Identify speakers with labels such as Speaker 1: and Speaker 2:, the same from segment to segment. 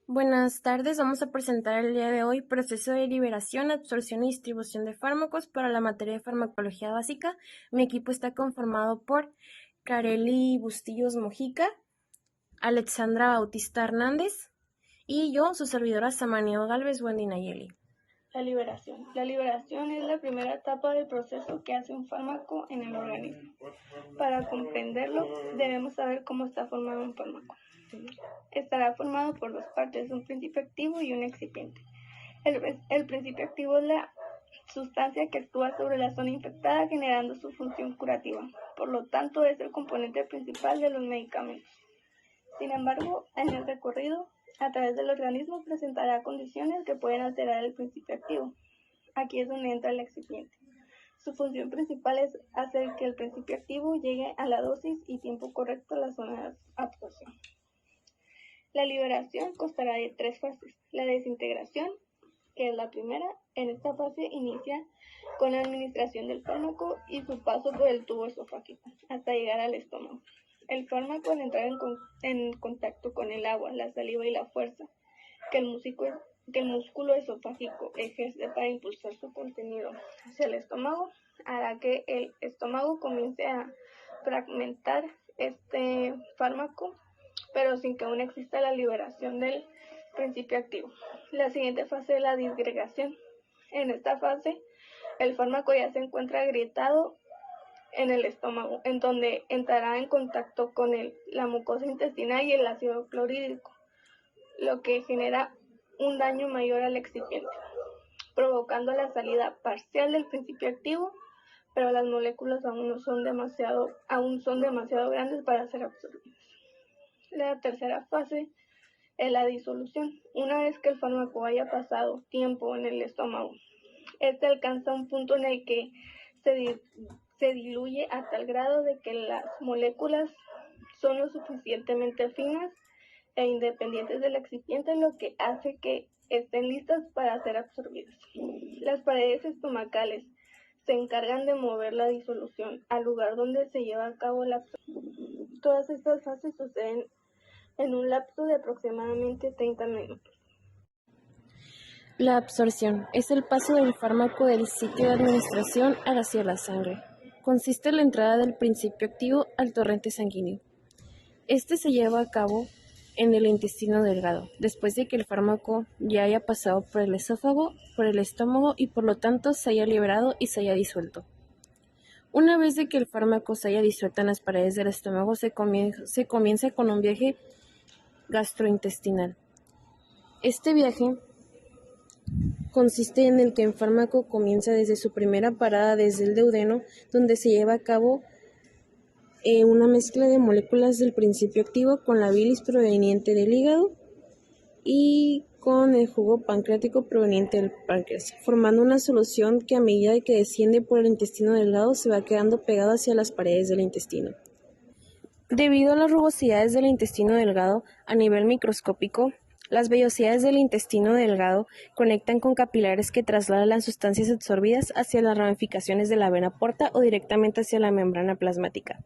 Speaker 1: Buenas tardes, vamos a presentar el día de hoy proceso de liberación, absorción y distribución de fármacos para la materia de farmacología básica. Mi equipo está conformado por Kareli Bustillos Mojica, Alexandra Bautista Hernández y yo, su servidora Samaneo Galvez Wendy Nayeli.
Speaker 2: La liberación. La liberación es la primera etapa del proceso que hace un fármaco en el organismo. Para comprenderlo, debemos saber cómo está formado un fármaco. Estará formado por dos partes, un principio activo y un excipiente. El principio activo es la sustancia que actúa sobre la zona infectada generando su función curativa. Por lo tanto, es el componente principal de los medicamentos. Sin embargo, en el recorrido a través del organismo presentará condiciones que pueden alterar el principio activo. Aquí es donde entra el excipiente. Su función principal es hacer que el principio activo llegue a la dosis y tiempo correcto a la zona de absorción. La liberación constará de tres fases. La desintegración, que es la primera. En esta fase inicia con la administración del fármaco y su paso por el tubo esofágico hasta llegar al estómago. El fármaco, al entrar en contacto con el agua, la saliva y la fuerza que el músculo esofágico ejerce para impulsar su contenido hacia el estómago, hará que el estómago comience a fragmentar este fármaco, pero sin que aún exista la liberación del principio activo. La siguiente fase es la disgregación. En esta fase, el fármaco ya se encuentra agrietado en el estómago, en donde entrará en contacto con la mucosa intestinal y el ácido clorhídrico, lo que genera un daño mayor al excipiente, provocando la salida parcial del principio activo, pero las moléculas aún son demasiado grandes para ser absorbidas. La tercera fase es la disolución. Una vez que el fármaco haya pasado tiempo en el estómago, este alcanza un punto en el que se diluye a tal grado de que las moléculas son lo suficientemente finas e independientes del excipiente, lo que hace que estén listas para ser absorbidas. Las paredes estomacales se encargan de mover la disolución al lugar donde se lleva a cabo la absorción. Todas estas fases suceden en un lapso de aproximadamente 30 minutos.
Speaker 1: La absorción es el paso del fármaco del sitio de administración hacia la sangre. Consiste en la entrada del principio activo al torrente sanguíneo. Este se lleva a cabo en el intestino delgado, después de que el fármaco ya haya pasado por el esófago, por el estómago y por lo tanto se haya liberado y se haya disuelto. Una vez de que el fármaco se haya disuelto en las paredes del estómago, se comienza con un viaje gastrointestinal. Este viaje consiste en el que el fármaco comienza desde su primera parada desde el duodeno, donde se lleva a cabo una mezcla de moléculas del principio activo con la bilis proveniente del hígado y con el jugo pancreático proveniente del páncreas, formando una solución que a medida que desciende por el intestino delgado se va quedando pegada hacia las paredes del intestino. Debido a las rugosidades del intestino delgado a nivel microscópico, las vellosidades del intestino delgado conectan con capilares que trasladan las sustancias absorbidas hacia las ramificaciones de la vena porta o directamente hacia la membrana plasmática.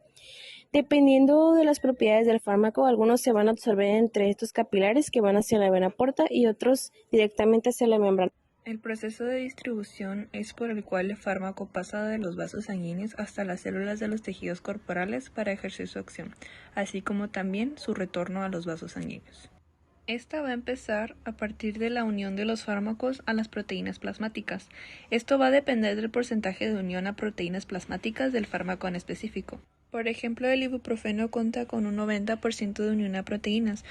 Speaker 1: Dependiendo de las propiedades del fármaco, algunos se van a absorber entre estos capilares que van hacia la vena porta y otros directamente hacia la membrana.
Speaker 3: El proceso de distribución es por el cual el fármaco pasa de los vasos sanguíneos hasta las células de los tejidos corporales para ejercer su acción, así como también su retorno a los vasos sanguíneos. Esta va a empezar a partir de la unión de los fármacos a las proteínas plasmáticas. Esto va a depender del porcentaje de unión a proteínas plasmáticas del fármaco en específico. Por ejemplo, el ibuprofeno cuenta con un 90% de unión a proteínas,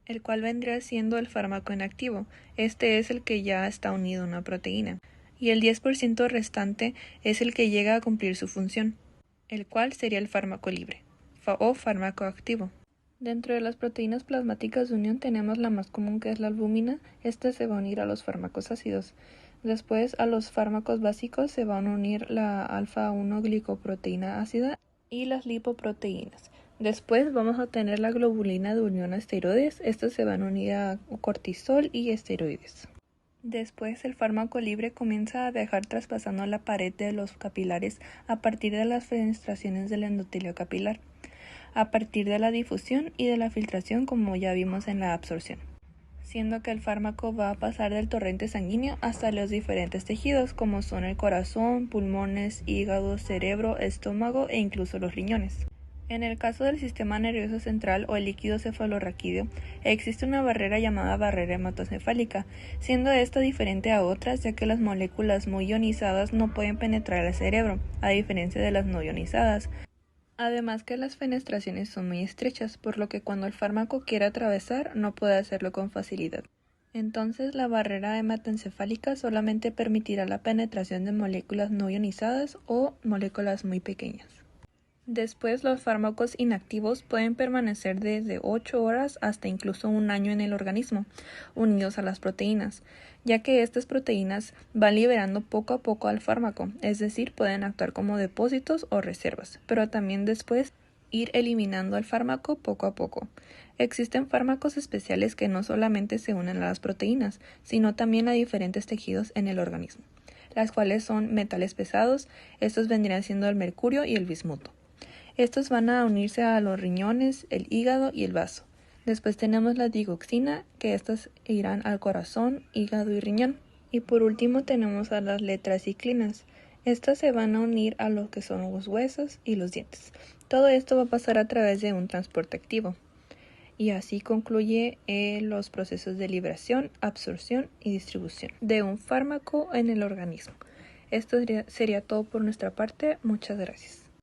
Speaker 3: el cual vendría siendo el fármaco inactivo. Este es el que ya está unido a una proteína. Y el 10% restante es el que llega a cumplir su función, el cual sería el fármaco libre, o fármaco activo. Dentro de las proteínas plasmáticas de unión tenemos la más común, que es la albúmina. Esta se va a unir a los fármacos ácidos. Después, a los fármacos básicos se van a unir la alfa-1 glicoproteína ácida y las lipoproteínas. Después vamos a tener la globulina de unión a esteroides. Estas se van a unir a cortisol y esteroides. Después, el fármaco libre comienza a viajar traspasando la pared de los capilares a partir de las fenestraciones del endotelio capilar, a partir de la difusión y de la filtración, como ya vimos en la absorción. siendo que el fármaco va a pasar del torrente sanguíneo hasta los diferentes tejidos, como son el corazón, pulmones, hígado, cerebro, estómago e incluso los riñones. En el caso del sistema nervioso central o el líquido cefalorraquídeo, existe una barrera llamada barrera hematocefálica, siendo esta diferente a otras ya que las moléculas muy ionizadas no pueden penetrar al cerebro, a diferencia de las no ionizadas. Además que las fenestraciones son muy estrechas, por lo que cuando el fármaco quiere atravesar no puede hacerlo con facilidad. Entonces la barrera hematoencefálica solamente permitirá la penetración de moléculas no ionizadas o moléculas muy pequeñas. Después, los fármacos inactivos pueden permanecer desde 8 horas hasta incluso un año en el organismo, unidos a las proteínas, ya que estas proteínas van liberando poco a poco al fármaco, es decir, pueden actuar como depósitos o reservas, pero también después ir eliminando al fármaco poco a poco. Existen fármacos especiales que no solamente se unen a las proteínas, sino también a diferentes tejidos en el organismo, las cuales son metales pesados. Estos vendrían siendo el mercurio y el bismuto. Estos van a unirse a los riñones, el hígado y el vaso. Después tenemos la digoxina, que estas irán al corazón, hígado y riñón. Y por último tenemos a las tetraciclinas. Estas se van a unir a lo que son los huesos y los dientes. Todo esto va a pasar a través de un transporte activo. Y así concluye los procesos de liberación, absorción y distribución de un fármaco en el organismo. Esto sería todo por nuestra parte. Muchas gracias.